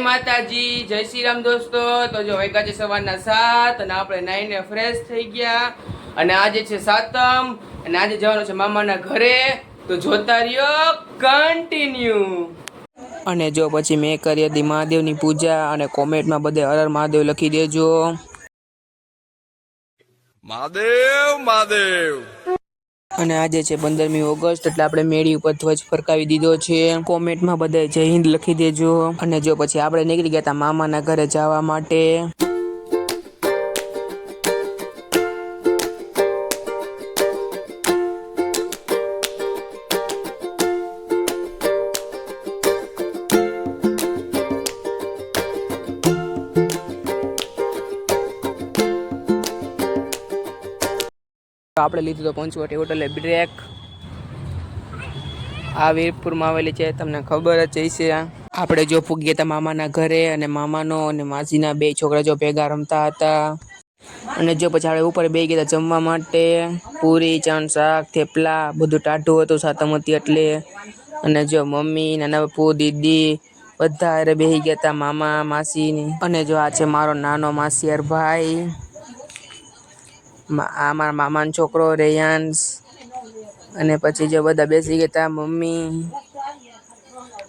માતાજી, જય શ્રી રામ દોસ્તો। તો જો વાગ્યા છે સવારના 7 અને આપણે નાઈને ફ્રેશ થઈ ગયા અને આજે છે સાતમ અને આજે જવાનું છે મામાના ઘરે। તો જોતા રહ્યો કન્ટિન્યુ। અને જો પછી મેં કરી હતી મહાદેવની પૂજા અને કોમેન્ટમાં બધે હર હર મહાદેવ લખી દેજો। મહાદેવ મહાદેવ। અને આજે છે 15મી ઓગસ્ટ એટલે આપણે મેળી ઉપર ધ્વજ ફરકાવી દીધો છે। કોમેન્ટમાં બધા જય હિન્દ લખી દેજો। અને જો પછી આપણે નીકળી ગયા હતા મામાના ઘરે જવા માટે। આપણે લીધું તો પંચવટી હોટલે બ્રેક। આ વીરપુરમાં આવેલી છે, તમને ખબર જ હશે। આપણે જો પૂગ્યા હતા મામાના ઘરે અને મામાનો અને માસીના બે છોકરા જો ભેગા રમતા હતા। અને જો પછી આપણે ઉપર બે ગયા જમવા માટે, પૂરી ચાણ શાક થેપલા બધું ટાઢું હતું સાતમ હતી એટલે। અને જો મમ્મી નાના પપ્પુ દીદી બધા હારે બેસી ગયા હતા મામા માસી। અને જો આ છે મારો નાનો માસિયાર ભાઈ, આ મારા મામાનો છોકરો રેયાંશ। અને પછી જો બધા બેસી ગયા હતા મમ્મી,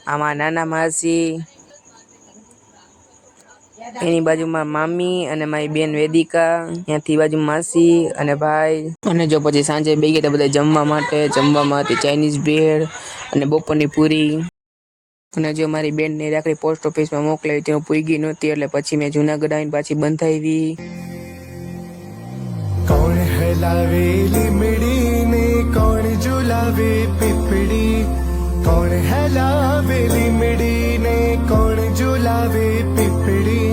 આમાં નાના માસી, એની બાજુમાં મામી અને મારી બેન વેદિકા, ત્યાંથી બાજુ માસી અને ભાઈ। અને જો પછી સાંજે બે ગયા બધા જમવા માટે। જમવામાં હતી ચાઇનીઝ ભેળ અને બપોરની પૂરી। અને જો મારી બેનની રાખડી પોસ્ટ ઓફિસમાં મોકલાવી હતી, હું પૂગી નહોતી એટલે પછી મેં જુનાગઢ આવીને પાછી બંધાવી। कौन है लावेली मिड़ी ने कौन झुलावे पिपड़ी, कौन है लावेली मिड़ी ने कौन झुलावे पिपड़ी,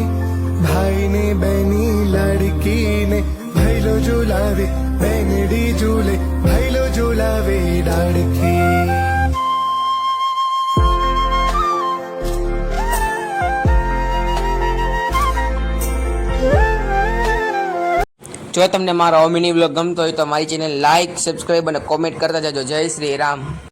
भाई ने बहनी लड़की ने भैलो झुलावे बहनड़ी झूले भैलो झुलावे लड़की। જો તમને મારો મિની વ્લોગ ગમતો હોય તો મારી ચેનલ લાઈક, સબસ્ક્રાઇબ અને કોમેન્ટ કરતા જજો। જય શ્રી રામ।